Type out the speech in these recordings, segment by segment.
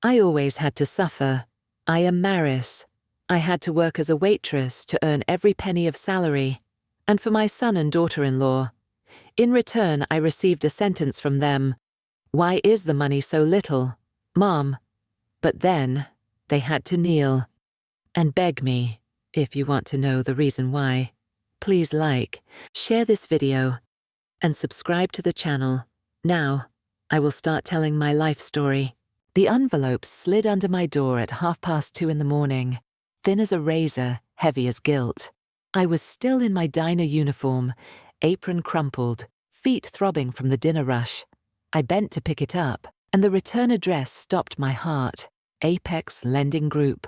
I always had to suffer. I am Maris. I had to work as a waitress to earn every penny of salary. And for my son and daughter-in-law. In return, I received a sentence from them. Why is the money so little, Mom? But then, they had to kneel and beg me, if you want to know the reason why. Please like, share this video, and subscribe to the channel. Now, I will start telling my life story. The envelope slid under my door at 2:30 in the morning, thin as a razor, heavy as guilt. I was still in my diner uniform, apron crumpled, feet throbbing from the dinner rush. I bent to pick it up, and the return address stopped my heart. Apex Lending Group.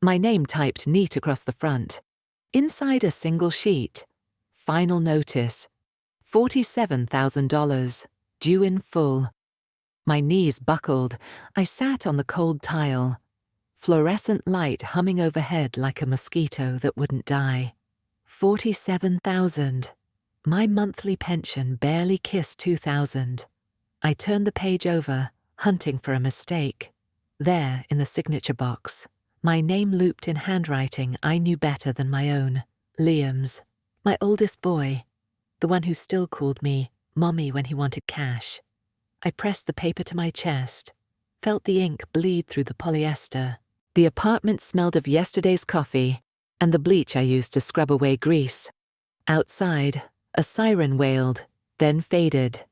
My name typed neat across the front. Inside a single sheet. Final notice. $47,000, due in full. My knees buckled. I sat on the cold tile. Fluorescent light humming overhead like a mosquito that wouldn't die. 47,000. My monthly pension barely kissed 2,000. I turned the page over, hunting for a mistake. There, in the signature box, my name looped in handwriting I knew better than my own. Liam's. My oldest boy. The one who still called me Mommy when he wanted cash. I pressed the paper to my chest, felt the ink bleed through the polyester. The apartment smelled of yesterday's coffee and the bleach I used to scrub away grease. Outside, a siren wailed, then faded.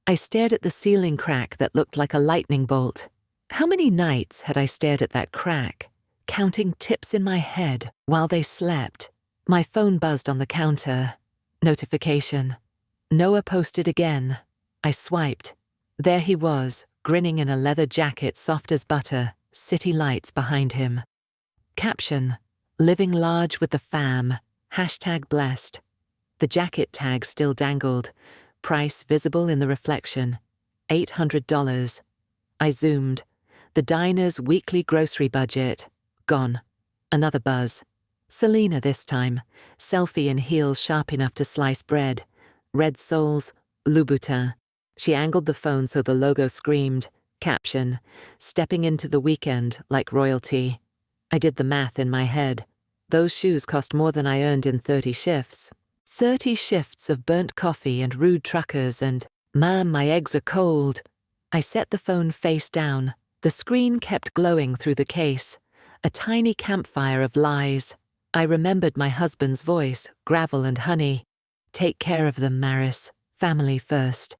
I stared at the ceiling crack that looked like a lightning bolt. How many nights had I stared at that crack, counting tips in my head while they slept? My phone buzzed on the counter. Notification. Noah posted again. I swiped. There he was, grinning in a leather jacket soft as butter, city lights behind him. Caption. Living large with the fam. #blessed. The jacket tag still dangled. Price visible in the reflection. $800. I zoomed. The diner's weekly grocery budget. Gone. Another buzz. Selena this time. Selfie in heels sharp enough to slice bread. Red soles. Louboutin. She angled the phone so the logo screamed. Caption. Stepping into the weekend like royalty. I did the math in my head. Those shoes cost more than I earned in 30 shifts. 30 shifts of burnt coffee and rude truckers and, "Ma'am, my eggs are cold." I set the phone face down. The screen kept glowing through the case. A tiny campfire of lies. I remembered my husband's voice, gravel and honey. Take care of them, Maris. Family first.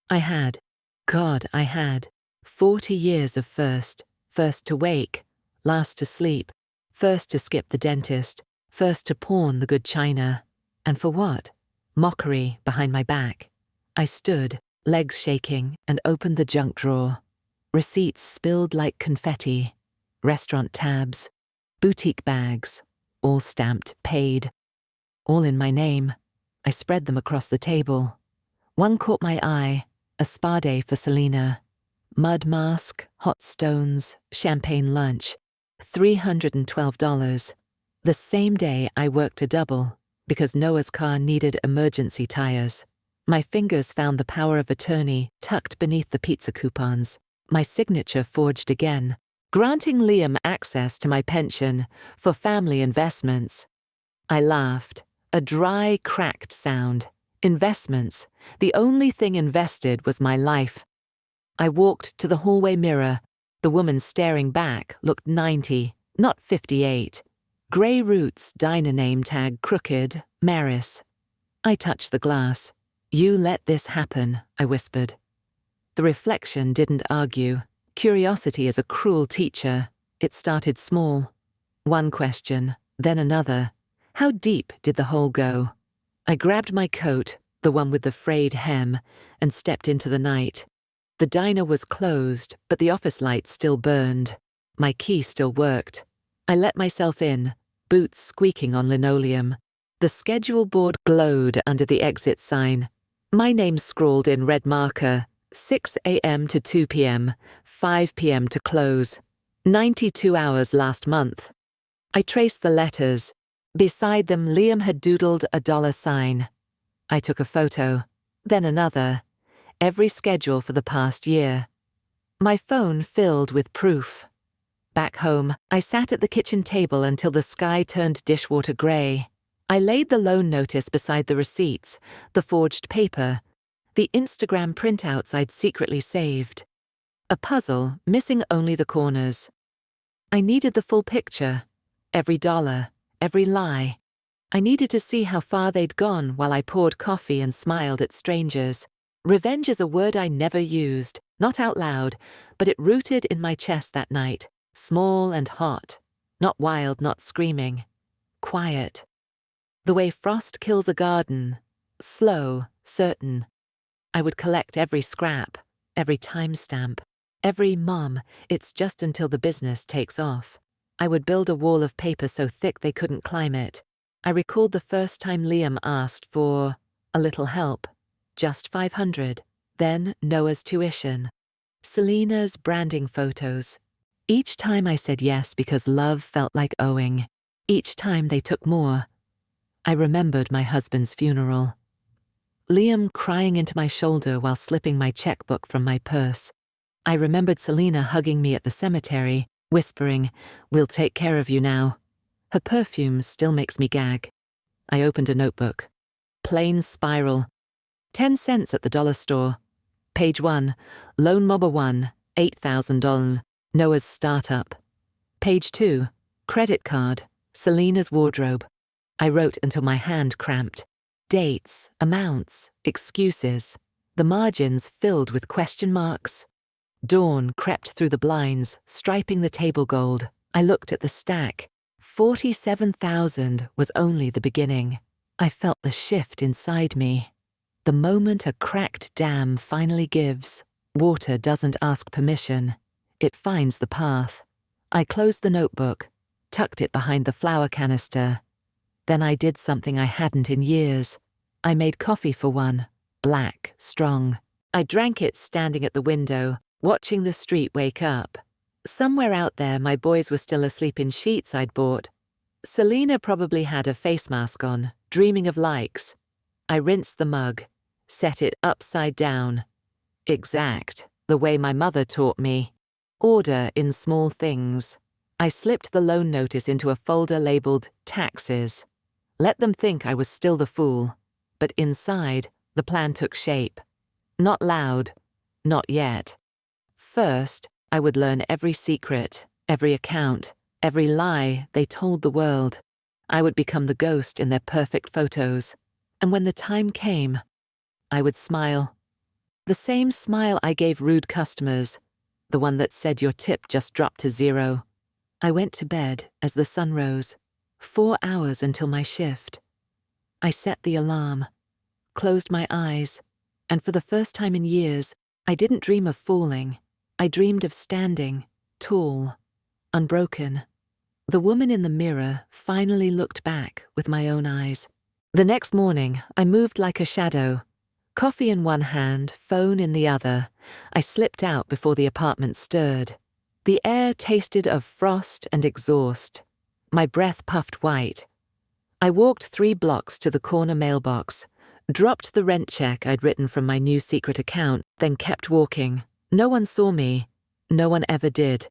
I had. God, I had. 40 years of first. First to wake. Last to sleep. First to skip the dentist. First to pawn the good china. And for what? Mockery behind my back. I stood, legs shaking, and opened the junk drawer. Receipts spilled like confetti. Restaurant tabs. Boutique bags. All stamped paid. All in my name. I spread them across the table. One caught my eye. A spa day for Selena. Mud mask, hot stones, champagne lunch. $312. The same day I worked a double, because Noah's car needed emergency tires. My fingers found the power of attorney tucked beneath the pizza coupons. My signature forged again, granting Liam access to my pension for family investments. I laughed. A dry, cracked sound. Investments. The only thing invested was my life. I walked to the hallway mirror. The woman staring back looked 90, not 58. Grey Roots diner name tag crooked, Maris. I touched the glass. You let this happen, I whispered. The reflection didn't argue. Curiosity is a cruel teacher. It started small. One question, then another. How deep did the hole go? I grabbed my coat, the one with the frayed hem, and stepped into the night. The diner was closed, but the office lights still burned. My key still worked. I let myself in, boots squeaking on linoleum. The schedule board glowed under the exit sign. My name scrawled in red marker, 6 a.m. to 2 p.m., 5 p.m. to close. 92 hours last month. I traced the letters. Beside them, Liam had doodled a $sign. I took a photo, then another. Every schedule for the past year. My phone filled with proof. Back home, I sat at the kitchen table until the sky turned dishwater grey. I laid the loan notice beside the receipts, the forged paper, the Instagram printouts I'd secretly saved. A puzzle, missing only the corners. I needed the full picture, every dollar, every lie. I needed to see how far they'd gone while I poured coffee and smiled at strangers. Revenge is a word I never used, not out loud, but it rooted in my chest that night, small and hot, not wild, not screaming, quiet. The way frost kills a garden, slow, certain. I would collect every scrap, every timestamp, every "Mom, it's just until the business takes off." I would build a wall of paper so thick they couldn't climb it. I recalled the first time Liam asked for a little help, just $500, then Noah's tuition, Selena's branding photos. Each time I said yes because love felt like owing. Each time they took more. I remembered my husband's funeral. Liam crying into my shoulder while slipping my checkbook from my purse. I remembered Selena hugging me at the cemetery, whispering, "We'll take care of you now." Her perfume still makes me gag. I opened a notebook. Plain spiral. 10 cents at the dollar store. Page 1. Loan Mobber 1, $8,000. Noah's startup. Page 2. Credit card. Selena's wardrobe. I wrote until my hand cramped. Dates, amounts, excuses. The margins filled with question marks. Dawn crept through the blinds, striping the table gold. I looked at the stack. 47,000 was only the beginning. I felt the shift inside me. The moment a cracked dam finally gives, water doesn't ask permission. It finds the path. I closed the notebook, tucked it behind the flour canister. Then I did something I hadn't in years. I made coffee for one, black, strong. I drank it standing at the window, watching the street wake up. Somewhere out there, my boys were still asleep in sheets I'd bought. Selena probably had a face mask on, dreaming of likes. I rinsed the mug, set it upside down. Exact, the way my mother taught me. Order in small things. I slipped the loan notice into a folder labeled taxes. Let them think I was still the fool. But inside, the plan took shape. Not loud, not yet. First, I would learn every secret, every account, every lie they told the world. I would become the ghost in their perfect photos. And when the time came, I would smile. The same smile I gave rude customers, the one that said your tip just dropped to 0. I went to bed as the sun rose, 4 hours until my shift. I set the alarm, closed my eyes, and for the first time in years, I didn't dream of falling. I dreamed of standing, tall, unbroken. The woman in the mirror finally looked back with my own eyes. The next morning, I moved like a shadow. Coffee in one hand, phone in the other. I slipped out before the apartment stirred. The air tasted of frost and exhaust. My breath puffed white. I walked 3 blocks to the corner mailbox, dropped the rent check I'd written from my new secret account, then kept walking. No one saw me. No one ever did.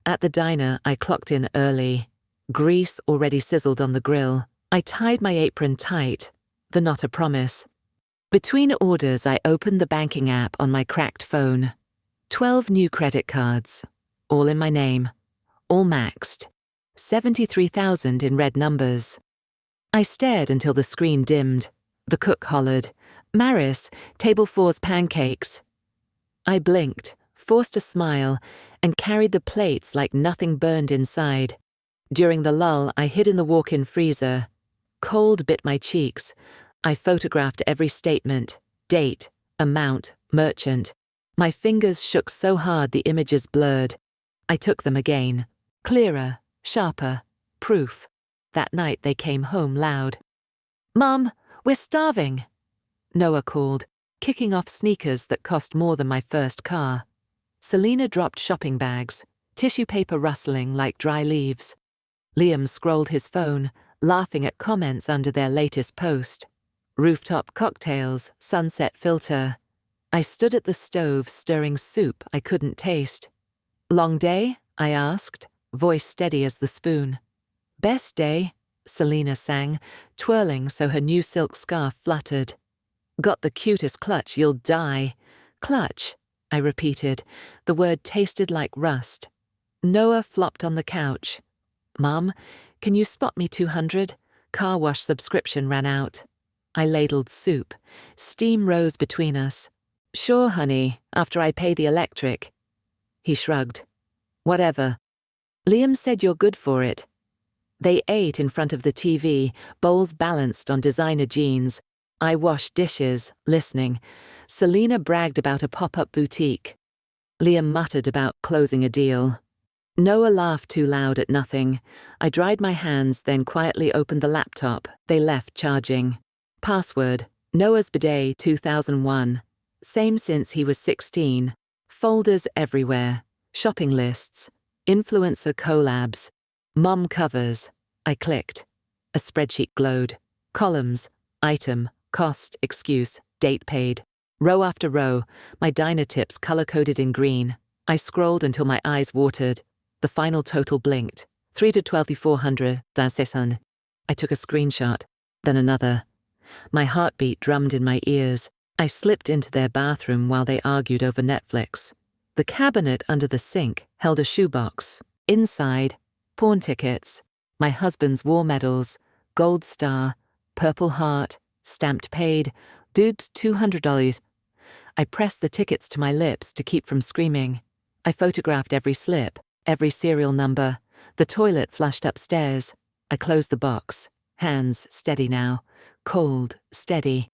At the diner, I clocked in early. Grease already sizzled on the grill. I tied my apron tight, the not a promise. Between orders, I opened the banking app on my cracked phone. 12 new credit cards, all in my name, all maxed. 73,000 in red numbers. I stared until the screen dimmed. The cook hollered, "Maris, table 4's pancakes." I blinked, forced a smile, and carried the plates like nothing burned inside. During the lull, I hid in the walk-in freezer. Cold bit my cheeks. I photographed every statement, date, amount, merchant. My fingers shook so hard the images blurred. I took them again. Clearer, sharper, proof. That night they came home loud. "Mum, we're starving," Noah called, kicking off sneakers that cost more than my first car. Selena dropped shopping bags, tissue paper rustling like dry leaves. Liam scrolled his phone, laughing at comments under their latest post. Rooftop cocktails, sunset filter. I stood at the stove stirring soup I couldn't taste. "Long day?" I asked, voice steady as the spoon. "Best day," Selina sang, twirling so her new silk scarf fluttered. "Got the cutest clutch, you'll die." "Clutch," I repeated. The word tasted like rust. Noah flopped on the couch. "Mum, can you spot me 200? Car wash subscription ran out." I ladled soup. Steam rose between us. "Sure, honey, after I pay the electric." He shrugged. "Whatever. Liam said you're good for it." They ate in front of the TV, bowls balanced on designer jeans. I washed dishes, listening. Selina bragged about a pop-up boutique. Liam muttered about closing a deal. Noah laughed too loud at nothing. I dried my hands, then quietly opened the laptop. They left charging. Password: Noah's Bidet 2001. Same since he was 16. Folders everywhere. Shopping lists. Influencer collabs. Mum covers. I clicked. A spreadsheet glowed. Columns. Item. Cost. Excuse. Date paid. Row after row. My diner tips color-coded in green. I scrolled until my eyes watered. The final total blinked. 3 to 12,400. I took a screenshot. Then another. My heartbeat drummed in my ears. I slipped into their bathroom while they argued over Netflix. The cabinet under the sink held a shoebox. Inside, pawn tickets, my husband's war medals, gold star, Purple Heart, stamped paid, dude $200. I pressed the tickets to my lips to keep from screaming. I photographed every slip, every serial number. The toilet flushed upstairs. I closed the box. Hands steady now. Cold, steady.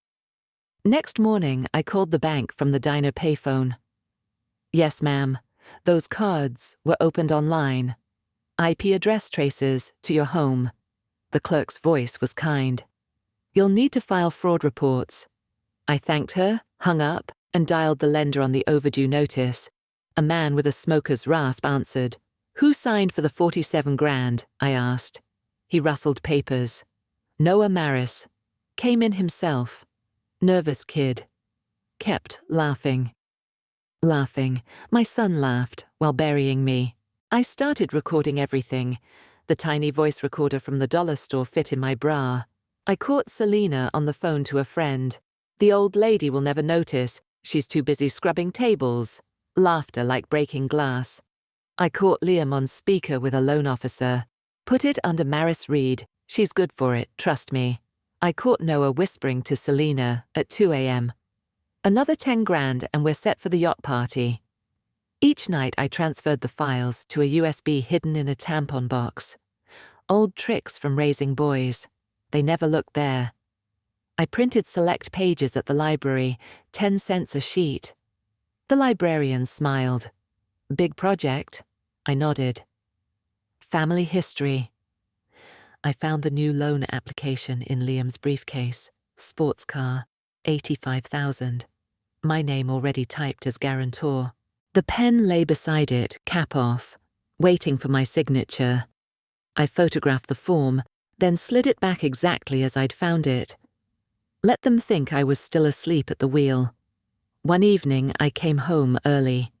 Next morning, I called the bank from the diner payphone. "Yes, ma'am. Those cards were opened online. IP address traces to your home." The clerk's voice was kind. "You'll need to file fraud reports." I thanked her, hung up, and dialed the lender on the overdue notice. A man with a smoker's rasp answered. "Who signed for the 47 grand?" I asked. He rustled papers. "Noah Maris. Came in himself. Nervous kid." Kept laughing. Laughing. My son laughed while burying me. I started recording everything. The tiny voice recorder from the dollar store fit in my bra. I caught Selina on the phone to a friend. "The old lady will never notice. She's too busy scrubbing tables." Laughter like breaking glass. I caught Liam on speaker with a loan officer. "Put it under Maris Reed. She's good for it, trust me." I caught Noah whispering to Selina at 2 a.m. "Another 10 grand and we're set for the yacht party." Each night I transferred the files to a USB hidden in a tampon box. Old tricks from raising boys. They never looked there. I printed select pages at the library, 10 cents a sheet. The librarian smiled. "Big project?" I nodded. Family history. I found the new loan application in Liam's briefcase. Sports car, 85,000. My name already typed as guarantor. The pen lay beside it, cap off, waiting for my signature. I photographed the form, then slid it back exactly as I'd found it. Let them think I was still asleep at the wheel. One evening, I came home early.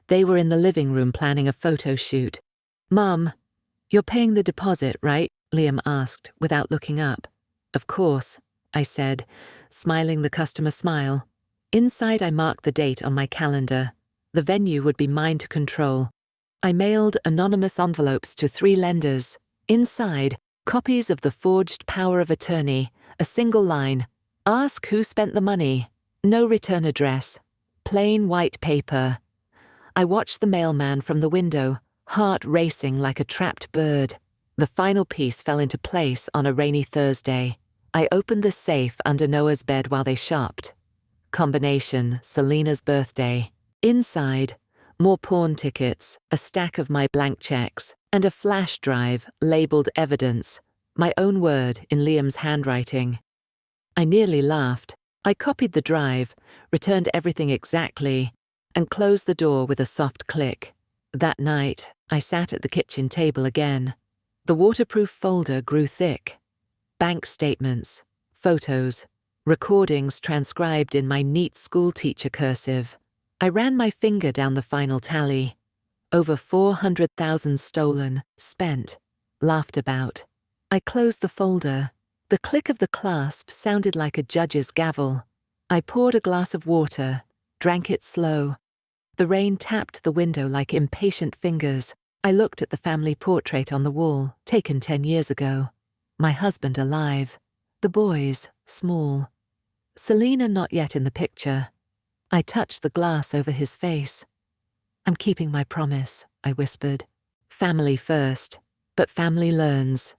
They were in the living room planning a photo shoot. "Mum, you're paying the deposit, right?" Liam asked, without looking up. "Of course," I said, smiling the customer smile. Inside, I marked the date on my calendar. The venue would be mine to control. I mailed anonymous envelopes to 3 lenders. Inside, copies of the forged power of attorney, a single line. "Ask who spent the money." No return address. Plain white paper. I watched the mailman from the window, heart racing like a trapped bird. The final piece fell into place on a rainy Thursday. I opened the safe under Noah's bed while they shopped. Combination, Selina's birthday. Inside, more pawn tickets, a stack of my blank checks, and a flash drive labeled evidence, my own word in Liam's handwriting. I nearly laughed. I copied the drive, returned everything exactly, and closed the door with a soft click. That night, I sat at the kitchen table again. The waterproof folder grew thick. Bank statements, photos, recordings transcribed in my neat schoolteacher cursive. I ran my finger down the final tally. Over 400,000 stolen, spent, laughed about. I closed the folder. The click of the clasp sounded like a judge's gavel. I poured a glass of water, drank it slow. The rain tapped the window like impatient fingers. I looked at the family portrait on the wall, taken 10 years ago. My husband alive. The boys, small. Selena not yet in the picture. I touched the glass over his face. I'm keeping my promise, I whispered. Family first, but family learns.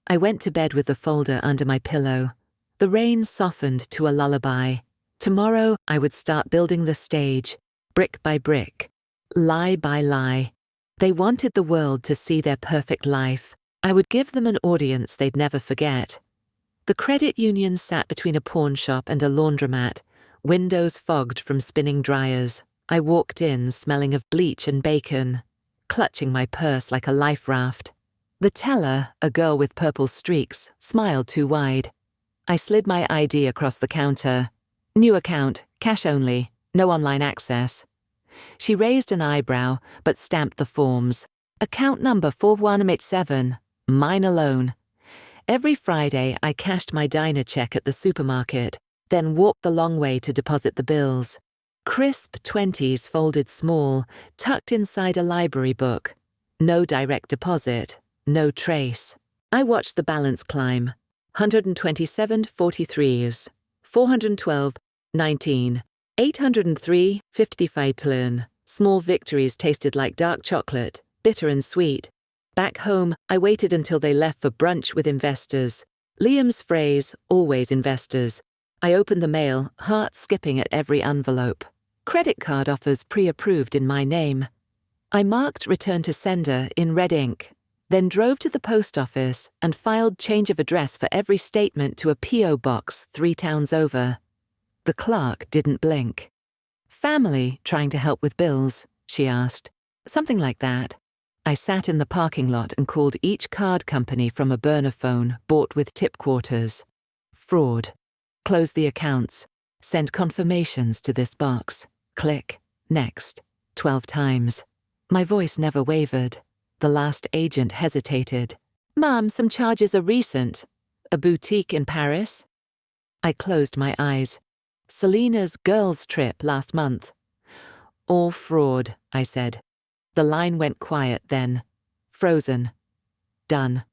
I went to bed with the folder under my pillow. The rain softened to a lullaby. Tomorrow I would start building the stage, brick by brick, lie by lie. They wanted the world to see their perfect life. I would give them an audience they'd never forget. The credit union sat between a pawn shop and a laundromat, windows fogged from spinning dryers. I walked in smelling of bleach and bacon, clutching my purse like a life raft. The teller, a girl with purple streaks, smiled too wide. I slid my ID across the counter. New account, cash only, no online access. She raised an eyebrow, but stamped the forms. Account number 4187, mine alone. Every Friday, I cashed my diner check at the supermarket, then walked the long way to deposit the bills. Crisp 20s folded small, tucked inside a library book. No direct deposit, no trace. I watched the balance climb. 127 43s, 412 19, 803 55 tln. Small victories tasted like dark chocolate, bitter and sweet. Back home, I waited until they left for brunch with investors. Liam's phrase, always investors. I opened the mail, heart skipping at every envelope. Credit card offers pre-approved in my name. I marked return to sender in red ink, then drove to the post office and filed change of address for every statement to a P.O. box 3 towns over. The clerk didn't blink. Family trying to help with bills, she asked. Something like that. I sat in the parking lot and called each card company from a burner phone bought with tip quarters. Fraud. Close the accounts. Send confirmations to this box. Click. Next. 12 times. My voice never wavered. The last agent hesitated. Ma'am, some charges are recent. A boutique in Paris? I closed my eyes. Selena's girls' trip last month. All fraud, I said. The line went quiet then. Frozen. Done.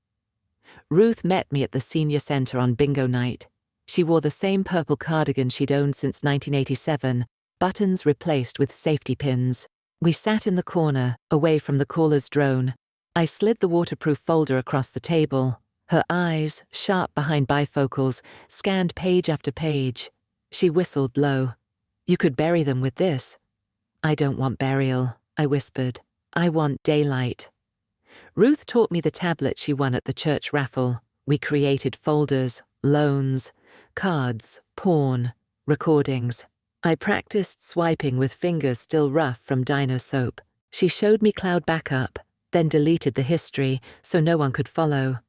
Ruth met me at the senior center on bingo night. She wore the same purple cardigan she'd owned since 1987, buttons replaced with safety pins. We sat in the corner, away from the caller's drone. I slid the waterproof folder across the table. Her eyes, sharp behind bifocals, scanned page after page. She whistled low. You could bury them with this. I don't want burial, I whispered. I want daylight. Ruth taught me the tablet she won at the church raffle. We created folders, loans, cards, porn, recordings. I practiced swiping with fingers still rough from diner soap. She showed me cloud backup, then deleted the history so no one could follow.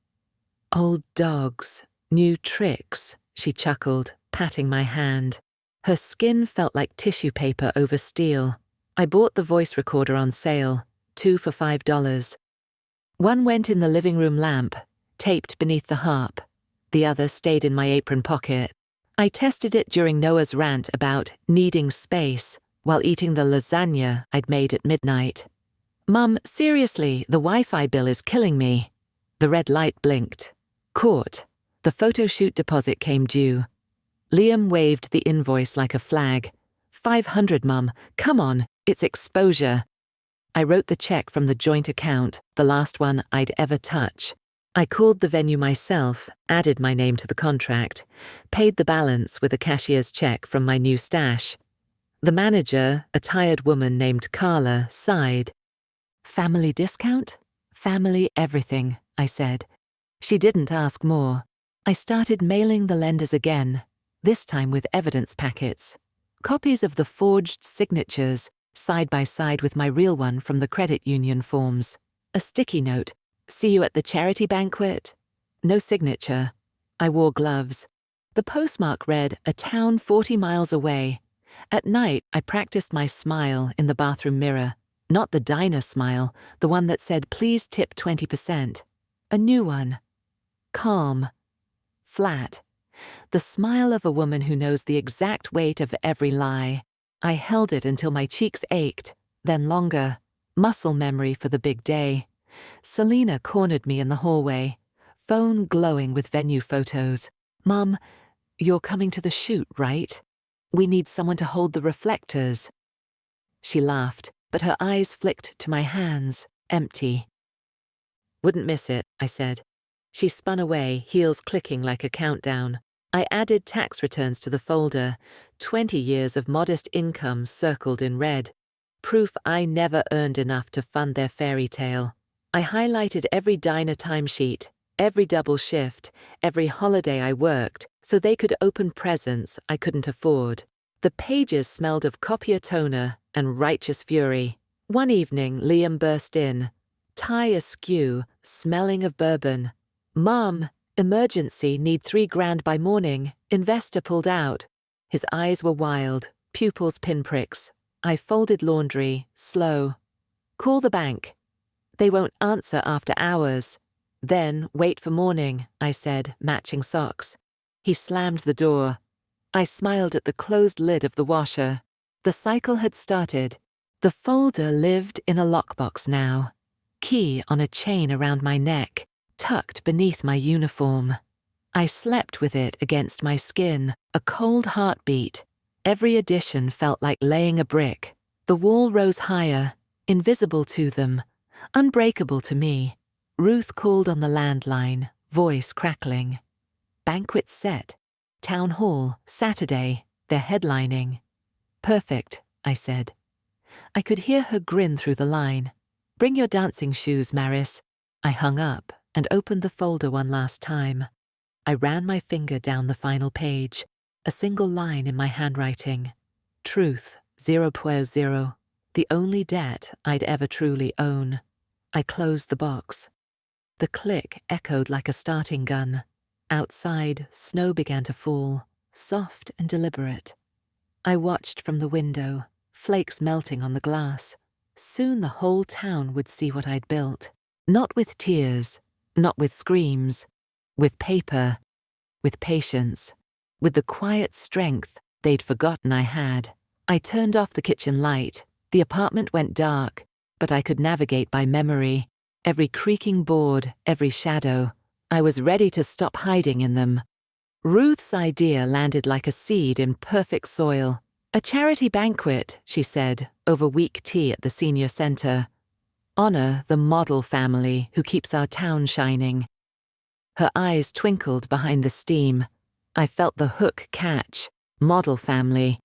Old dogs, new tricks, she chuckled, patting my hand. Her skin felt like tissue paper over steel. I bought the voice recorder on sale, 2 for $5. One went in the living room lamp, taped beneath the harp. The other stayed in my apron pocket. I tested it during Noah's rant about needing space while eating the lasagna I'd made at midnight. Mum, seriously, the Wi-Fi bill is killing me. The red light blinked. Caught. The photo shoot deposit came due. Liam waved the invoice like a flag. 500, Mum. Come on, it's exposure. I wrote the check from the joint account, the last one I'd ever touch. I called the venue myself, added my name to the contract, paid the balance with a cashier's check from my new stash. The manager, a tired woman named Carla, sighed. Family discount? Family everything, I said. She didn't ask more. I started mailing the lenders again, this time with evidence packets. Copies of the forged signatures, side by side with my real one from the credit union forms. A sticky note. See you at the charity banquet. No signature. I wore gloves. The postmark read, "A town 40 miles away." At night, I practiced my smile in the bathroom mirror. Not the diner smile, the one that said, "Please tip 20%. A new one. Calm. Flat. The smile of a woman who knows the exact weight of every lie. I held it until my cheeks ached, then longer. Muscle memory for the big day. Selena cornered me in the hallway, phone glowing with venue photos. "Mum, you're coming to the shoot, right? We need someone to hold the reflectors." She laughed, but her eyes flicked to my hands, empty. "Wouldn't miss it," I said. She spun away, heels clicking like a countdown. I added tax returns to the folder, 20 years of modest income circled in red. Proof I never earned enough to fund their fairy tale. I highlighted every diner timesheet, every double shift, every holiday I worked, so they could open presents I couldn't afford. The pages smelled of copier toner and righteous fury. One evening, Liam burst in, tie askew, smelling of bourbon. "Mom, emergency, need $3,000 by morning. Investor pulled out." His eyes were wild, pupils pinpricks. I folded laundry, slow. "Call the bank. They won't answer after hours." "Then wait for morning," I said, matching socks. He slammed the door. I smiled at the closed lid of the washer. The cycle had started. The folder lived in a lockbox now. Key on a chain around my neck, tucked beneath my uniform. I slept with it against my skin, a cold heartbeat. Every addition felt like laying a brick. The wall rose higher, invisible to them, unbreakable to me. Ruth called on the landline, voice crackling. "Banquet set. Town hall, Saturday. They're headlining." "Perfect," I said. I could hear her grin through the line. "Bring your dancing shoes, Maris." I hung up and opened the folder one last time. I ran my finger down the final page, a single line in my handwriting. Truth, 0.0, the only debt I'd ever truly own. I closed the box. The click echoed like a starting gun. Outside, snow began to fall, soft and deliberate. I watched from the window, flakes melting on the glass. Soon the whole town would see what I'd built. Not with tears, not with screams, with paper, with patience, with the quiet strength they'd forgotten I had. I turned off the kitchen light. The apartment went dark, but I could navigate by memory. Every creaking board, every shadow. I was ready to stop hiding in them. Ruth's idea landed like a seed in perfect soil. "A charity banquet," she said, over weak tea at the senior center. "Honor the model family who keeps our town shining." Her eyes twinkled behind the steam. I felt the hook catch. Model family.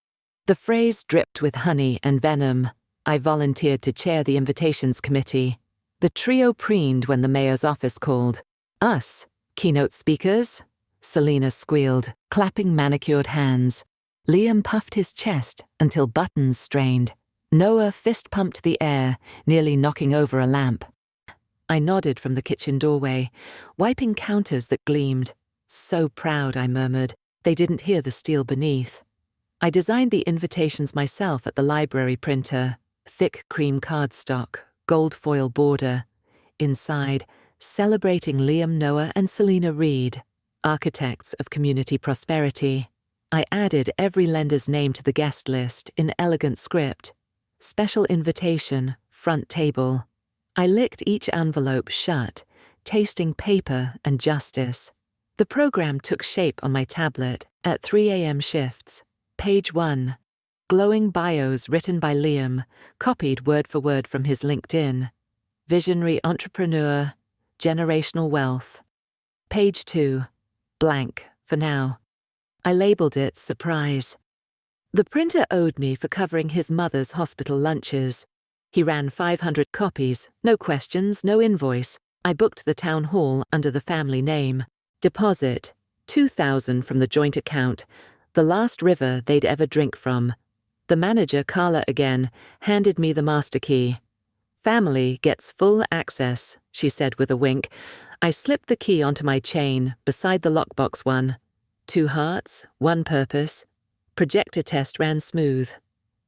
The phrase dripped with honey and venom. I volunteered to chair the invitations committee. The trio preened when the mayor's office called. "Us, keynote speakers?" Selena squealed, clapping manicured hands. Liam puffed his chest until buttons strained. Noah fist-pumped the air, nearly knocking over a lamp. I nodded from the kitchen doorway, wiping counters that gleamed. "So proud," I murmured. They didn't hear the steel beneath. I designed the invitations myself at the library printer. Thick cream cardstock, gold foil border. Inside, "Celebrating Liam, Noah, and Selena Reed, architects of community prosperity." I added every lender's name to the guest list in elegant script. "Special invitation, front table." I licked each envelope shut, tasting paper and justice. The program took shape on my tablet at 3 a.m. shifts. Page 1. Glowing bios written by Liam, copied word for word from his LinkedIn. Visionary entrepreneur, generational wealth. Page 2. Blank, for now. I labeled it surprise. The printer owed me for covering his mother's hospital lunches. He ran 500 copies, no questions, no invoice. I booked the town hall under the family name. Deposit, $2,000 from the joint account, the last river they'd ever drink from. The manager, Carla again, handed me the master key. "Family gets full access," she said with a wink. I slipped the key onto my chain, beside the lockbox one. 2 hearts, 1 purpose. Projector test ran smooth.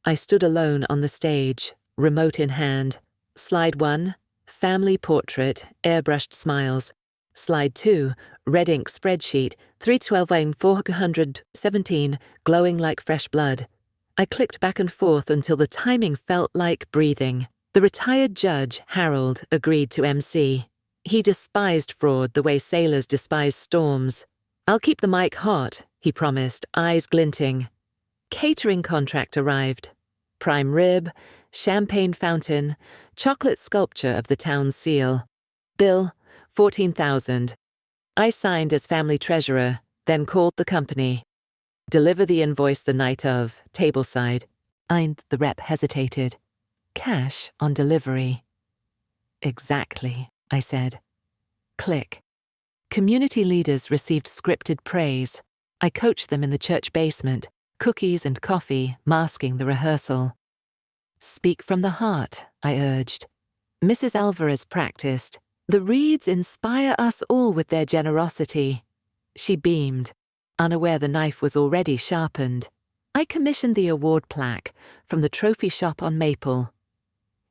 I stood alone on the stage, remote in hand. Slide 1, family portrait, airbrushed smiles. Slide 2, red ink spreadsheet, 312-417, glowing like fresh blood. I clicked back and forth until the timing felt like breathing. The retired judge, Harold, agreed to MC. He despised fraud the way sailors despise storms. "I'll keep the mic hot," he promised, eyes glinting. Catering contract arrived. Prime rib, champagne fountain, chocolate sculpture of the town's seal. Bill, $14,000. I signed as family treasurer, then called the company. "Deliver the invoice the night of, tableside." The rep hesitated. "Cash on delivery." "Exactly," I said. Click. Community leaders received scripted praise. I coached them in the church basement, cookies and coffee masking the rehearsal. "Speak from the heart," I urged. Mrs. Alvarez practiced. "The Reeds inspire us all with their generosity." She beamed, unaware the knife was already sharpened. I commissioned the award plaque from the trophy shop on Maple.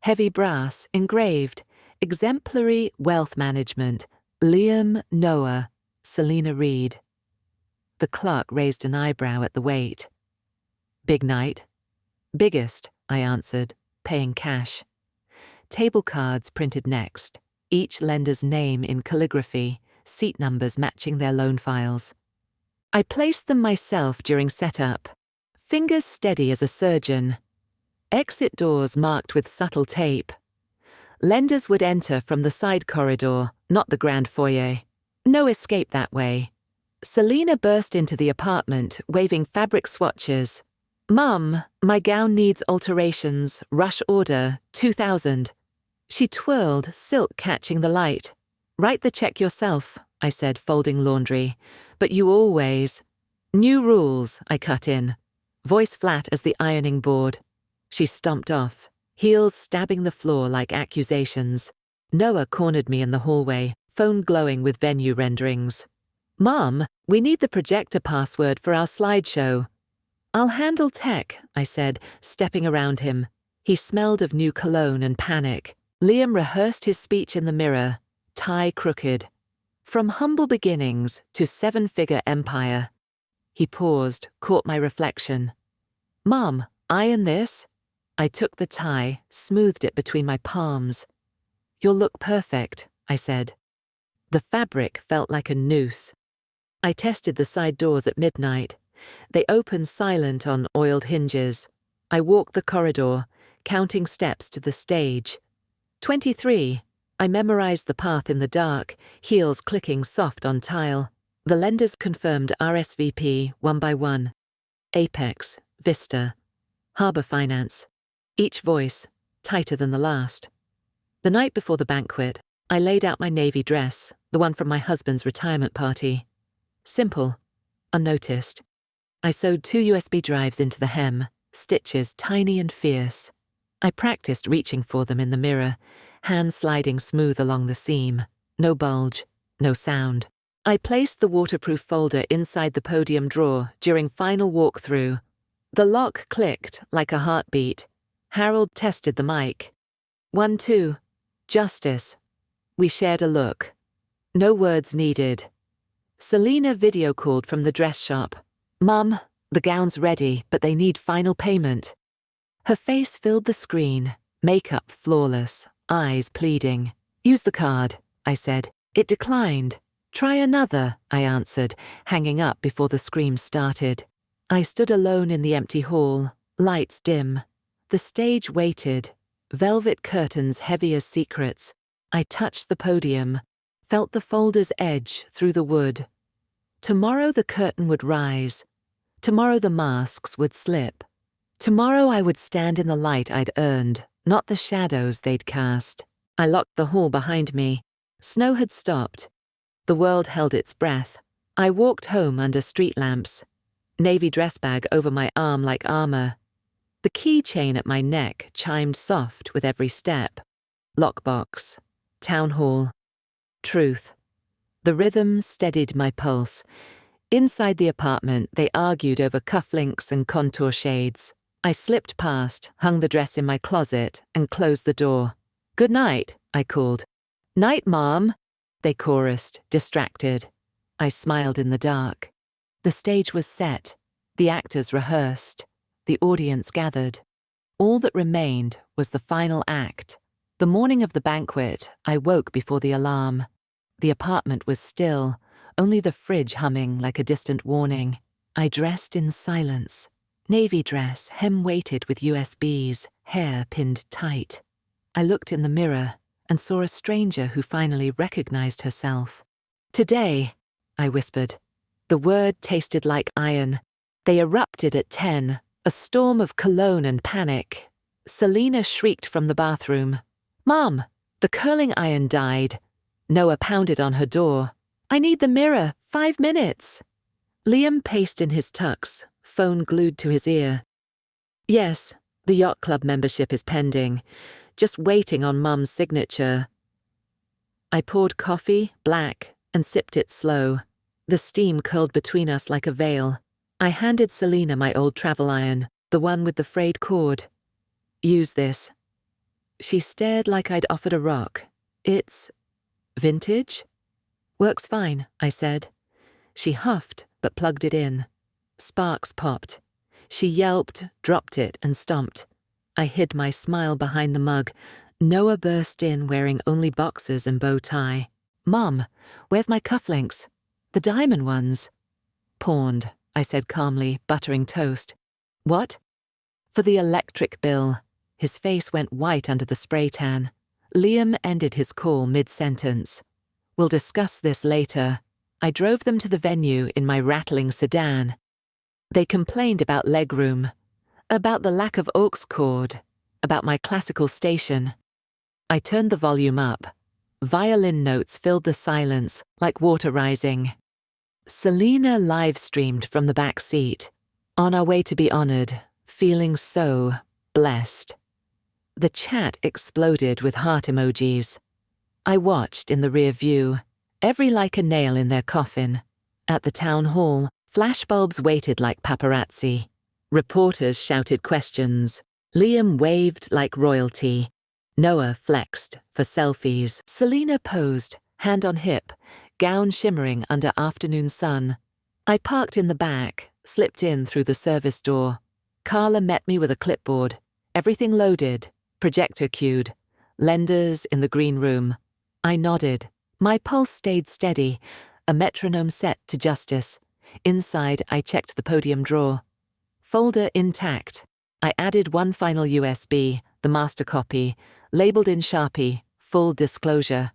Heavy brass, engraved, "Exemplary Wealth Management, Liam Noah, Selena Reed." The clerk raised an eyebrow at the weight. "Big night?" "Biggest," I answered, paying cash. Table cards printed next, each lender's name in calligraphy, seat numbers matching their loan files. I placed them myself during setup, fingers steady as a surgeon. Exit doors marked with subtle tape. Lenders would enter from the side corridor, not the grand foyer. No escape that way. Selena burst into the apartment, waving fabric swatches. "Mum, my gown needs alterations, rush order, 2,000. She twirled, silk catching the light. "Write the check yourself," I said, folding laundry. "But you always—" "New rules," I cut in, voice flat as the ironing board. She stomped off, heels stabbing the floor like accusations. Noah cornered me in the hallway, phone glowing with venue renderings. "Mom, we need the projector password for our slideshow." "I'll handle tech," I said, stepping around him. He smelled of new cologne and panic. Liam rehearsed his speech in the mirror, tie crooked. "From humble beginnings to 7-figure empire." He paused, caught my reflection. "Mom, iron this?" I took the tie, smoothed it between my palms. "You'll look perfect," I said. The fabric felt like a noose. I tested the side doors at midnight. They opened silent on oiled hinges. I walked the corridor, counting steps to the stage. 23. I memorized the path in the dark, heels clicking soft on tile. The lenders confirmed RSVP 1 by 1. Apex, Vista, Harbor Finance. Each voice, tighter than the last. The night before the banquet, I laid out my navy dress, the one from my husband's retirement party. Simple, unnoticed. I sewed 2 USB drives into the hem, stitches tiny and fierce. I practiced reaching for them in the mirror, hands sliding smooth along the seam. No bulge, no sound. I placed the waterproof folder inside the podium drawer during final walkthrough. The lock clicked like a heartbeat. Harold tested the mic. 1, 2. Justice. We shared a look. No words needed. Selena video called from the dress shop. "Mum, the gown's ready, but they need final payment." Her face filled the screen, makeup flawless, eyes pleading. "Use the card," I said. It declined. "Try another," I answered, hanging up before the scream started. I stood alone in the empty hall, lights dim. The stage waited, velvet curtains heavy as secrets. I touched the podium, felt the folder's edge through the wood. Tomorrow the curtain would rise. Tomorrow the masks would slip. Tomorrow I would stand in the light I'd earned, not the shadows they'd cast. I locked the hall behind me. Snow had stopped. The world held its breath. I walked home under street lamps. Navy dress bag over my arm like armor. The key chain at my neck chimed soft with every step. Lockbox. Town hall. Truth. The rhythm steadied my pulse. Inside the apartment, they argued over cufflinks and contour shades. I slipped past, hung the dress in my closet, and closed the door. "Good night," I called. "Night, Mom," they chorused, distracted. I smiled in the dark. The stage was set. The actors rehearsed. The audience gathered. All that remained was the final act. The morning of the banquet, I woke before the alarm. The apartment was still, only the fridge humming like a distant warning. I dressed in silence. Navy dress, hem-weighted with USBs, hair pinned tight. I looked in the mirror and saw a stranger who finally recognized herself. "Today," I whispered. The word tasted like iron. They erupted at 10, a storm of cologne and panic. Selina shrieked from the bathroom. "Mom, the curling iron died." Noah pounded on her door. "I need the mirror, 5 minutes." Liam paced in his tux, phone glued to his ear. "Yes, the yacht club membership is pending. Just waiting on Mum's signature." I poured coffee, black, and sipped it slow. The steam curled between us like a veil. I handed Selina my old travel iron, the one with the frayed cord. "Use this." She stared like I'd offered a rock. "It's vintage?" "Works fine," I said. She huffed, but plugged it in. Sparks popped. She yelped, dropped it, and stomped. I hid my smile behind the mug. Noah burst in wearing only boxers and bow tie. "Mom, where's my cufflinks?" "The diamond ones." "Pawned," I said calmly, buttering toast. "What?" "For the electric bill." His face went white under the spray tan. Liam ended his call mid-sentence. "We'll discuss this later." I drove them to the venue in my rattling sedan. They complained about legroom, about the lack of aux cord, about my classical station. I turned the volume up. Violin notes filled the silence like water rising. Selina live-streamed from the back seat. On our way to be honored, feeling so blessed. The chat exploded with heart emojis. I watched in the rear view, every like a nail in their coffin. At the town hall, flashbulbs waited like paparazzi. Reporters shouted questions. Liam waved like royalty. Noah flexed for selfies. Selina posed, hand on hip, gown shimmering under afternoon sun. I parked in the back, slipped in through the service door. Carla met me with a clipboard. Everything loaded, projector cued. Lenders in the green room. I nodded. My pulse stayed steady, a metronome set to justice. Inside, I checked the podium drawer. Folder intact. I added one final USB, the master copy, labeled in Sharpie, full disclosure.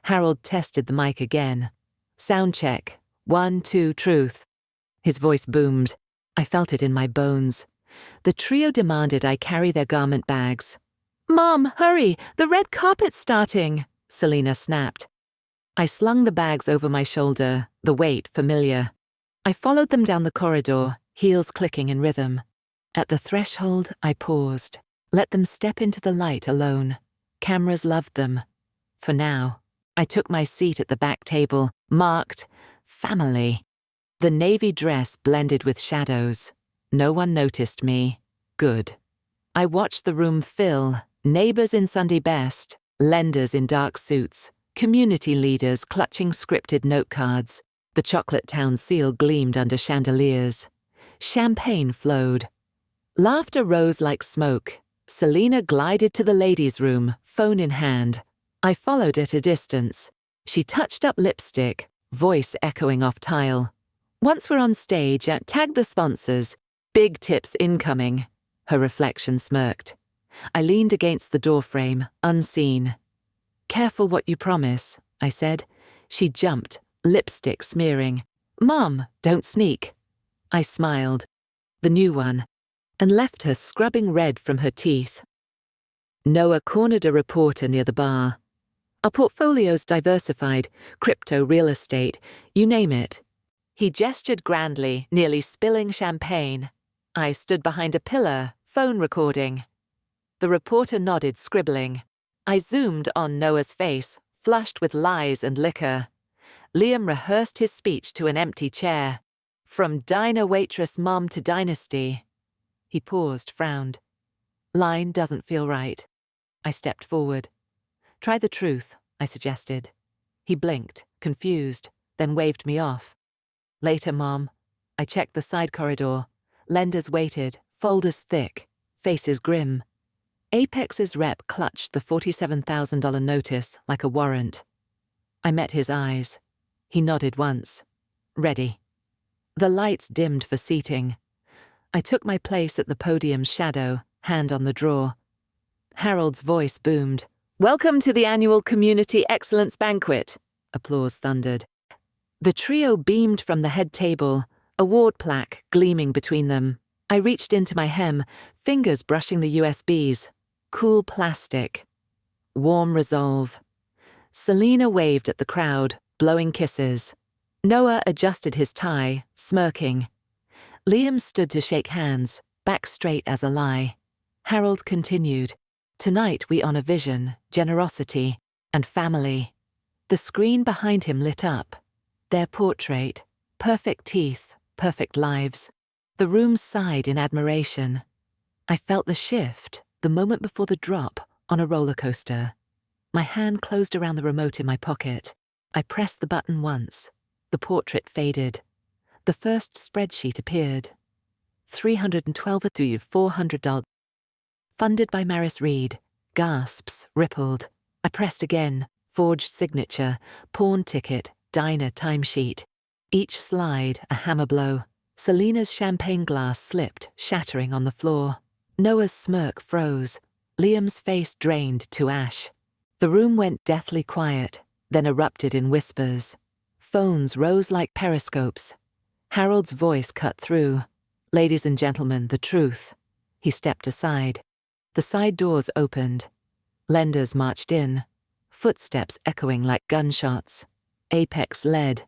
Harold tested the mic again. "Sound check. 1, 2, truth." His voice boomed. I felt it in my bones. The trio demanded I carry their garment bags. "Mom, hurry! The red carpet's starting!" Selina snapped. I slung the bags over my shoulder, the weight familiar. I followed them down the corridor, heels clicking in rhythm. At the threshold, I paused. Let them step into the light alone. Cameras loved them. For now, I took my seat at the back table, marked family. The navy dress blended with shadows. No one noticed me. Good. I watched the room fill, neighbors in Sunday best, lenders in dark suits, community leaders clutching scripted note cards. The chocolate town seal gleamed under chandeliers. Champagne flowed. Laughter rose like smoke. Selina glided to the ladies' room, phone in hand. I followed at a distance. She touched up lipstick, voice echoing off tile. "Once we're on stage, tag the sponsors. Big tips incoming." Her reflection smirked. I leaned against the doorframe, unseen. "Careful what you promise," I said. She jumped, lipstick smearing. "Mom, don't sneak." I smiled, the new one, and left her scrubbing red from her teeth. Noah cornered a reporter near the bar. "Our portfolio's diversified, crypto, real estate, you name it." He gestured grandly, nearly spilling champagne. I stood behind a pillar, phone recording. The reporter nodded, scribbling. I zoomed on Noah's face, flushed with lies and liquor. Liam rehearsed his speech to an empty chair. From diner waitress mom to dynasty. He paused, frowned. Line doesn't feel right. I stepped forward. Try the truth, I suggested. He blinked, confused, then waved me off. Later, Mom. I checked the side corridor. Lenders waited, folders thick, faces grim. Apex's rep clutched the $47,000 notice like a warrant. I met his eyes. He nodded once. Ready. The lights dimmed for seating. I took my place at the podium's shadow, hand on the drawer. Harold's voice boomed. Welcome to the annual Community Excellence Banquet. Applause thundered. The trio beamed from the head table, award plaque gleaming between them. I reached into my hem, fingers brushing the USBs. Cool plastic. Warm resolve. Selena waved at the crowd, blowing kisses. Noah adjusted his tie, smirking. Liam stood to shake hands, back straight as a lie. Harold continued. Tonight we honor vision, generosity, and family. The screen behind him lit up. Their portrait, perfect teeth, perfect lives. The room sighed in admiration. I felt the shift, the moment before the drop, on a roller coaster. My hand closed around the remote in my pocket. I pressed the button once. The portrait faded. The first spreadsheet appeared. $312,400. Funded by Maris Reed. Gasps rippled. I pressed again. Forged signature, pawn ticket, diner timesheet. Each slide a hammer blow. Selena's champagne glass slipped, shattering on the floor. Noah's smirk froze. Liam's face drained to ash. The room went deathly quiet, then erupted in whispers. Phones rose like periscopes. Harold's voice cut through. Ladies and gentlemen, the truth. He stepped aside. The side doors opened. Lenders marched in. Footsteps echoing like gunshots. Apex led.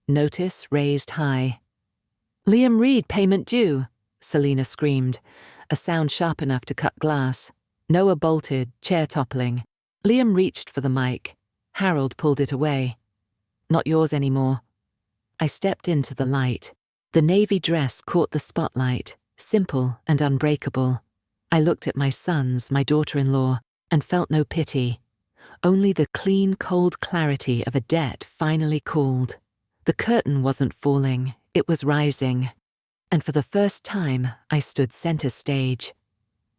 Notice raised high. Liam Reed, payment due, Selena screamed, a sound sharp enough to cut glass. Noah bolted, chair toppling. Liam reached for the mic. Harold pulled it away. Not yours anymore. I stepped into the light. The navy dress caught the spotlight, simple and unbreakable. I looked at my sons, my daughter-in-law, and felt no pity. Only the clean, cold clarity of a debt finally cooled. The curtain wasn't falling, it was rising. And for the first time, I stood center stage.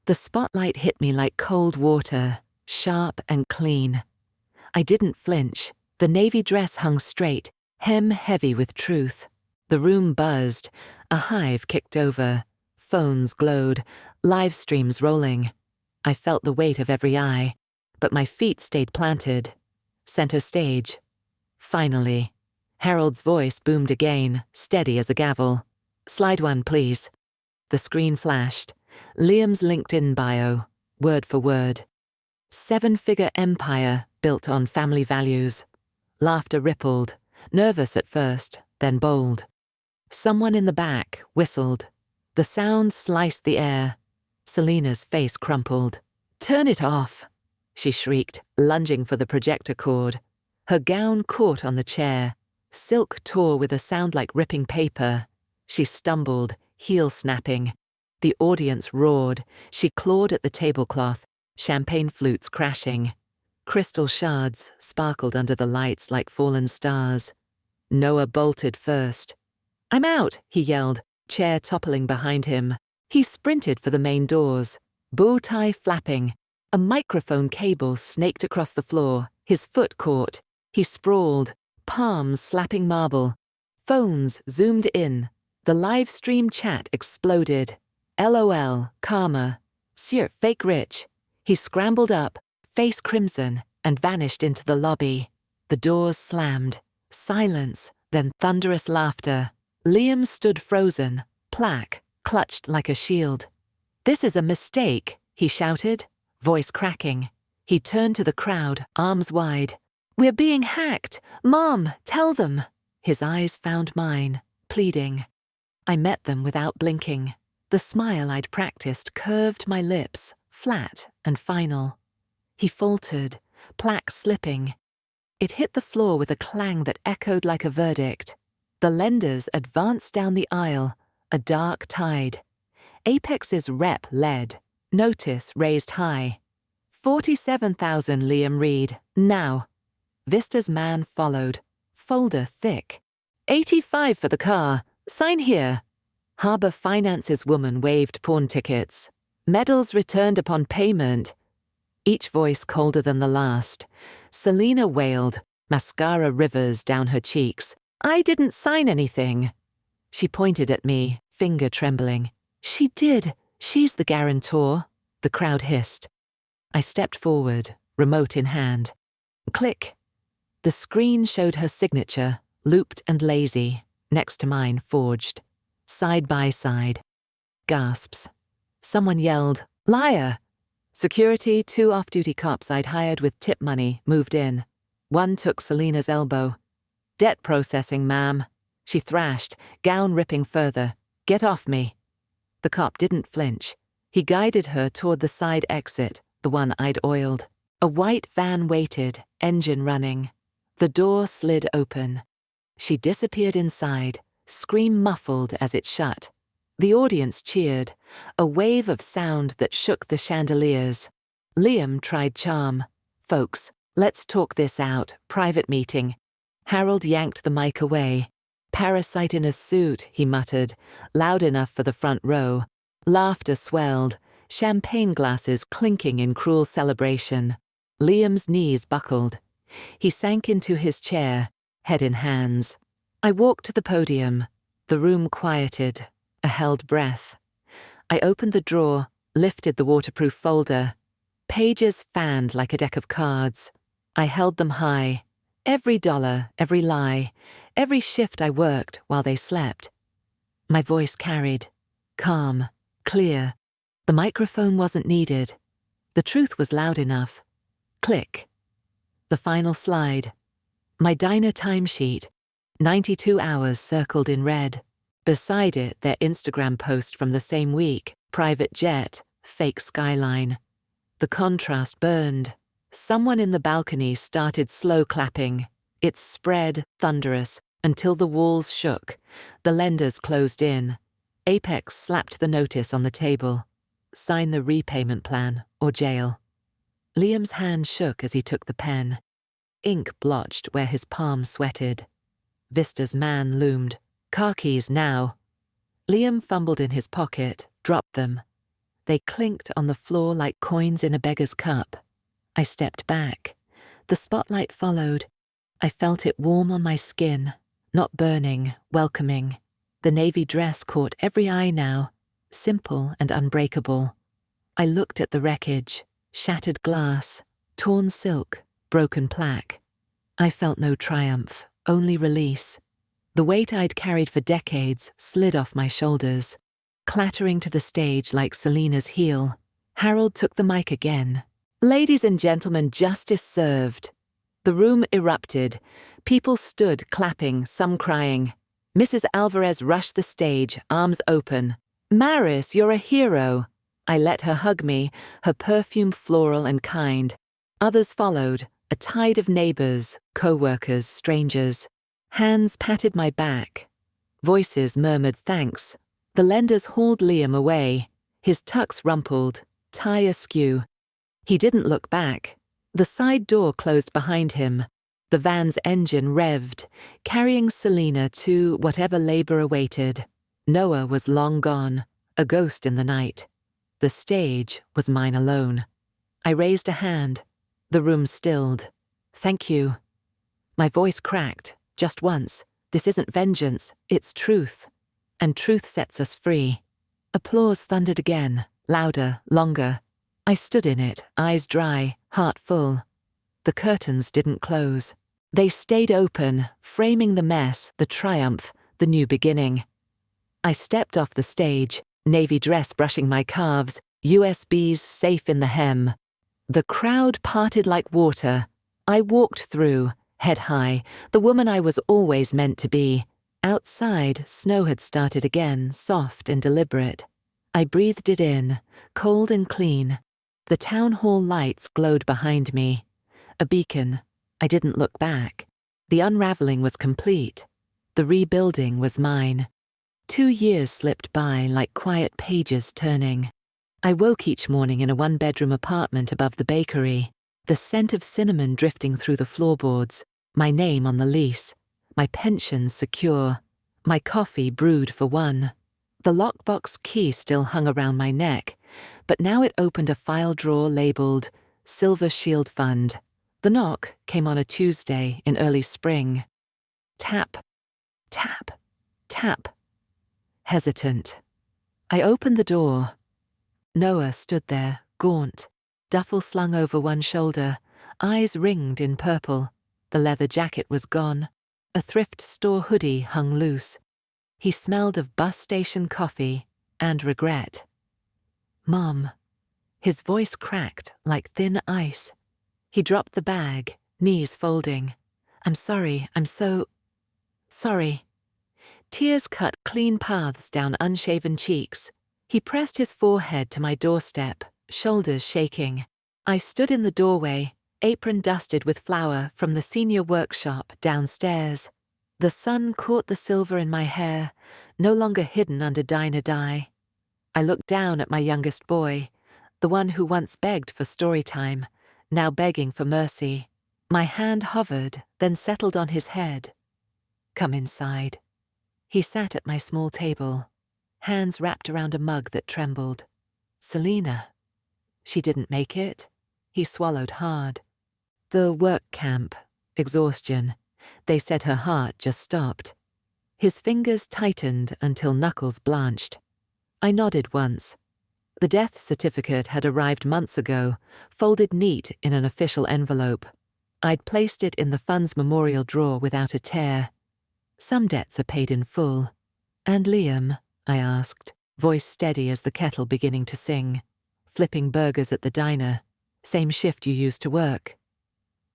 The spotlight hit me like cold water, sharp and clean. I didn't flinch. The navy dress hung straight, hem heavy with truth. The room buzzed. A hive kicked over. Phones glowed, live streams rolling. I felt the weight of every eye, but my feet stayed planted. Center stage. Finally. Harold's voice boomed again, steady as a gavel. Slide one, please. The screen flashed. Liam's LinkedIn bio, word for word. 7-figure empire built on family values. Laughter rippled, nervous at first, then bold. Someone in the back whistled. The sound sliced the air. Selena's face crumpled. Turn it off, she shrieked, lunging for the projector cord. Her gown caught on the chair. Silk tore with a sound like ripping paper. She stumbled, heel snapping. The audience roared. She clawed at the tablecloth, champagne flutes crashing. Crystal shards sparkled under the lights like fallen stars. Noah bolted first. I'm out, he yelled, chair toppling behind him. He sprinted for the main doors, bow tie flapping. A microphone cable snaked across the floor, his foot caught. He sprawled, palms slapping marble. Phones zoomed in. The live stream chat exploded. LOL, karma. Sir, fake rich. He scrambled up, face crimson, and vanished into the lobby. The doors slammed. Silence, then thunderous laughter. Liam stood frozen, plaque clutched like a shield. This is a mistake, he shouted, voice cracking. He turned to the crowd, arms wide. We're being hacked. Mom, tell them. His eyes found mine, pleading. I met them without blinking. The smile I'd practiced curved my lips, flat and final. He faltered, plaque slipping. It hit the floor with a clang that echoed like a verdict. The lenders advanced down the aisle, a dark tide. Apex's rep led, notice raised high. 47,000, Liam read, now. Vista's man followed, folder thick. 85 for the car, sign here. Harbour Finance's woman waved pawn tickets. Medals returned upon payment. Each voice colder than the last. Selina wailed, mascara rivers down her cheeks. I didn't sign anything. She pointed at me, finger trembling. She did. She's the guarantor, the crowd hissed. I stepped forward, remote in hand. Click. The screen showed her signature, looped and lazy, next to mine forged. Side by side. Gasps. Someone yelled, liar! Security, 2 off-duty cops I'd hired with tip money moved in. One took Selina's elbow. Debt processing, ma'am. She thrashed, gown ripping further. Get off me. The cop didn't flinch. He guided her toward the side exit, the one I'd oiled. A white van waited, engine running. The door slid open. She disappeared inside, scream muffled as it shut. The audience cheered, a wave of sound that shook the chandeliers. Liam tried charm. Folks, let's talk this out, private meeting. Harold yanked the mic away. Parasite in a suit, he muttered, loud enough for the front row. Laughter swelled, champagne glasses clinking in cruel celebration. Liam's knees buckled. He sank into his chair, head in hands. I walked to the podium. The room quieted, a held breath. I opened the drawer, lifted the waterproof folder. Pages fanned like a deck of cards. I held them high. Every dollar, every lie, every shift I worked while they slept. My voice carried, calm, clear. The microphone wasn't needed. The truth was loud enough. Click. The final slide. My diner timesheet, 92 hours circled in red. Beside it, their Instagram post from the same week, private jet, fake skyline. The contrast burned. Someone in the balcony started slow clapping. It spread, thunderous, until the walls shook. The lenders closed in. Apex slapped the notice on the table. Sign the repayment plan, or jail. Liam's hand shook as he took the pen. Ink blotched where his palm sweated. Vista's man loomed. Car keys now. Liam fumbled in his pocket, dropped them. They clinked on the floor like coins in a beggar's cup. I stepped back. The spotlight followed. I felt it warm on my skin, not burning, welcoming. The navy dress caught every eye now, simple and unbreakable. I looked at the wreckage, shattered glass, torn silk, broken plaque. I felt no triumph, only release. The weight I'd carried for decades slid off my shoulders, clattering to the stage like Selina's heel. Harold took the mic again. Ladies and gentlemen, justice served. The room erupted. People stood clapping, some crying. Mrs. Alvarez rushed the stage, arms open. Maris, you're a hero. I let her hug me, her perfume floral and kind. Others followed, a tide of neighbors, co-workers, strangers. Hands patted my back. Voices murmured thanks. The lenders hauled Liam away, his tux rumpled, tie askew. He didn't look back. The side door closed behind him. The van's engine revved, carrying Selina to whatever labor awaited. Noah was long gone, a ghost in the night. The stage was mine alone. I raised a hand. The room stilled. Thank you. My voice cracked, just once. This isn't vengeance, it's truth. And truth sets us free. Applause thundered again, louder, longer. I stood in it, eyes dry, heart full. The curtains didn't close. They stayed open, framing the mess, the triumph, the new beginning. I stepped off the stage, navy dress brushing my calves, USBs safe in the hem. The crowd parted like water. I walked through, head high, the woman I was always meant to be. Outside, snow had started again, soft and deliberate. I breathed it in, cold and clean. The town hall lights glowed behind me. A beacon. I didn't look back. The unraveling was complete. The rebuilding was mine. 2 years slipped by like quiet pages turning. I woke each morning in a one-bedroom apartment above the bakery, the scent of cinnamon drifting through the floorboards, my name on the lease, my pension secure, my coffee brewed for one. The lockbox key still hung around my neck, but now it opened a file drawer labeled Silver Shield Fund. The knock came on a Tuesday in early spring. Tap, tap, tap. Hesitant. I opened the door. Noah stood there, gaunt, duffel slung over one shoulder, eyes ringed in purple. The leather jacket was gone. A thrift store hoodie hung loose. He smelled of bus station coffee and regret. Mom. His voice cracked like thin ice. He dropped the bag, knees folding. I'm sorry, I'm so sorry. Tears cut clean paths down unshaven cheeks. He pressed his forehead to my doorstep, shoulders shaking. I stood in the doorway, apron dusted with flour from the senior workshop downstairs. The sun caught the silver in my hair, no longer hidden under diner dye. I looked down at my youngest boy, the one who once begged for story time, now begging for mercy. My hand hovered, then settled on his head. Come inside. He sat at my small table, hands wrapped around a mug that trembled. Selena. She didn't make it. He swallowed hard. The work camp, exhaustion. They said her heart just stopped. His fingers tightened until knuckles blanched. I nodded once. The death certificate had arrived months ago, folded neat in an official envelope. I'd placed it in the fund's memorial drawer without a tear. Some debts are paid in full. And Liam, I asked, voice steady as the kettle beginning to sing. Flipping burgers at the diner. Same shift you used to work.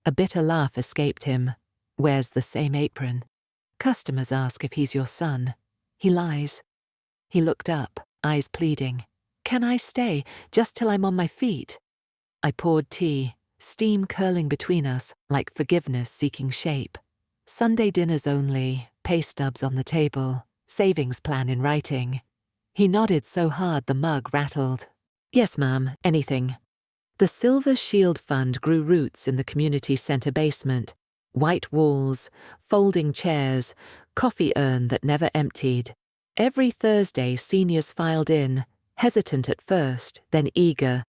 A bitter laugh escaped him. Wears the same apron. Customers ask if he's your son. He lies. He looked up, eyes pleading. Can I stay, just till I'm on my feet? I poured tea, steam curling between us like forgiveness seeking shape. Sunday dinners only, pay stubs on the table, savings plan in writing. He nodded so hard the mug rattled. Yes, ma'am, anything. The Silver Shield Fund grew roots in the community centre basement. White walls, folding chairs, coffee urn that never emptied. Every Thursday seniors filed in, hesitant at first, then eager.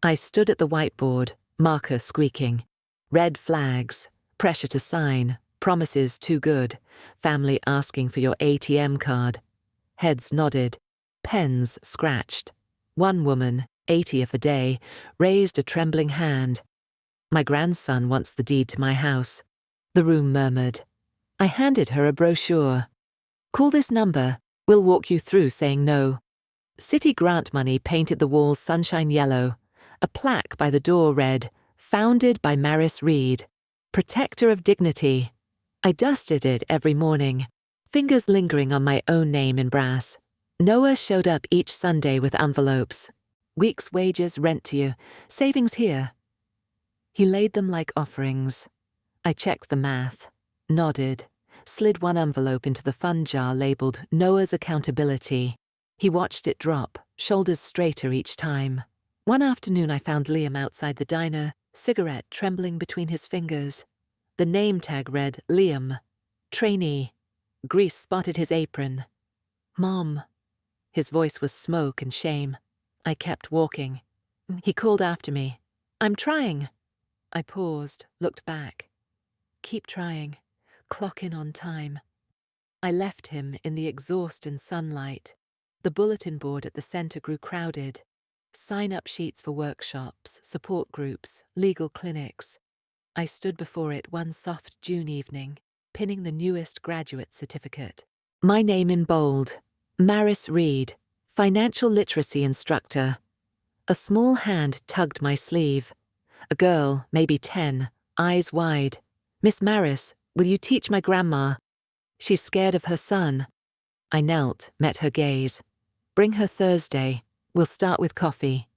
I stood at the whiteboard, marker squeaking. Red flags, pressure to sign, promises too good, family asking for your ATM card. Heads nodded, pens scratched. One woman, 80th a day, raised a trembling hand. My grandson wants the deed to my house. The room murmured. I handed her a brochure. Call this number. We'll walk you through saying no. City grant money painted the walls sunshine yellow. A plaque by the door read, Founded by Maris Reed, Protector of Dignity. I dusted it every morning, fingers lingering on my own name in brass. Noah showed up each Sunday with envelopes. Week's wages rent to you, savings here. He laid them like offerings. I checked the math, nodded, slid one envelope into the fund jar labelled Noah's Accountability. He watched it drop, shoulders straighter each time. One afternoon I found Liam outside the diner, cigarette trembling between his fingers. The name tag read Liam, trainee. Grease spotted his apron. Mom. His voice was smoke and shame. I kept walking. He called after me. I'm trying. I paused, looked back. Keep trying. Clock in on time. I left him in the exhaust and sunlight. The bulletin board at the centre grew crowded. Sign-up sheets for workshops, support groups, legal clinics. I stood before it one soft June evening, pinning the newest graduate certificate. My name in bold. Maris Reed, financial literacy instructor. A small hand tugged my sleeve. A girl, maybe 10, eyes wide. Miss Maris, will you teach my grandma? She's scared of her son. I knelt, met her gaze. Bring her Thursday. We'll start with coffee.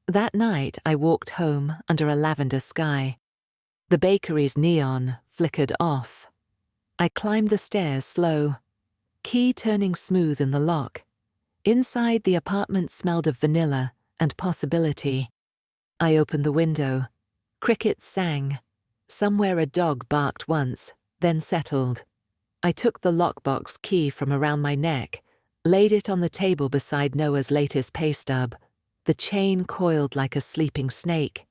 That night I walked home under a lavender sky. The bakery's neon flickered off. I climbed the stairs slow, key turning smooth in the lock. Inside, the apartment smelled of vanilla and possibility. I opened the window. Crickets sang. Somewhere a dog barked once, then settled. I took the lockbox key from around my neck, laid it on the table beside Noah's latest pay stub. The chain coiled like a sleeping snake.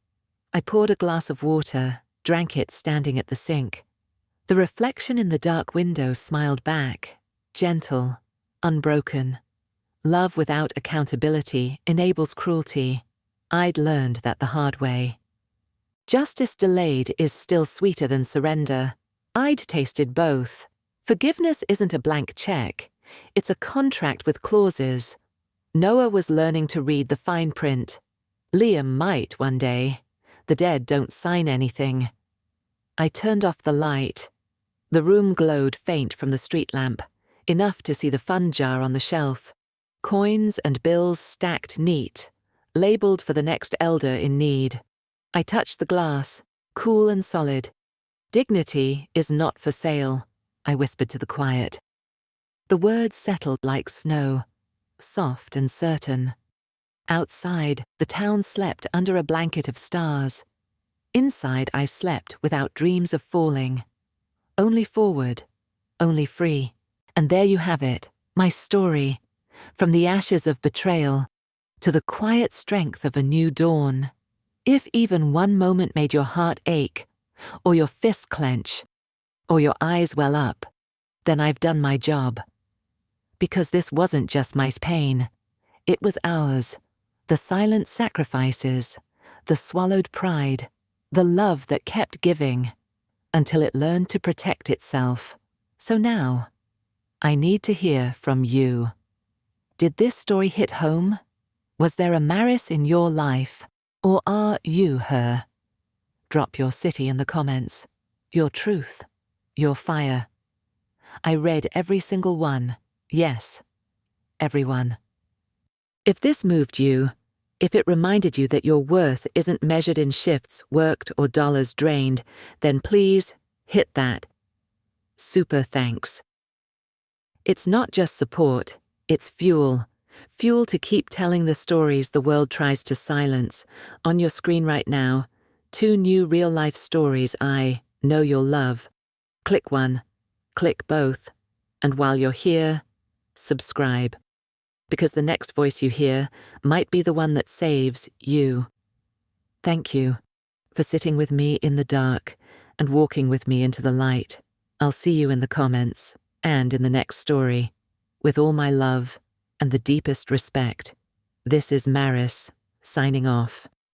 I poured a glass of water, drank it standing at the sink. The reflection in the dark window smiled back, gentle, unbroken. Love without accountability enables cruelty. I'd learned that the hard way. Justice delayed is still sweeter than surrender. I'd tasted both. Forgiveness isn't a blank check. It's a contract with clauses. Noah was learning to read the fine print. Liam might one day. The dead don't sign anything. I turned off the light. The room glowed faint from the street lamp, enough to see the fun jar on the shelf. Coins and bills stacked neat, labeled for the next elder in need. I touched the glass, cool and solid. Dignity is not for sale, I whispered to the quiet. The words settled like snow, soft and certain. Outside, the town slept under a blanket of stars. Inside, I slept without dreams of falling. Only forward, only free. And there you have it, my story. From the ashes of betrayal to the quiet strength of a new dawn. If even one moment made your heart ache, or your fists clench, or your eyes well up, then I've done my job. Because this wasn't just my pain. It was ours. The silent sacrifices, the swallowed pride, the love that kept giving, until it learned to protect itself. So now, I need to hear from you. Did this story hit home? Was there a Maris in your life, or are you her? Drop your city in the comments, your truth, your fire. I read every single one, yes, everyone. If this moved you, if it reminded you that your worth isn't measured in shifts worked or dollars drained, then please hit that. Super thanks. It's not just support, it's fuel. Fuel to keep telling the stories the world tries to silence. On your screen right now, 2 new real-life stories I know you'll love. Click one, click both, and while you're here, subscribe. Because the next voice you hear might be the one that saves you. Thank you for sitting with me in the dark and walking with me into the light. I'll see you in the comments and in the next story. With all my love and the deepest respect, this is Maris, signing off.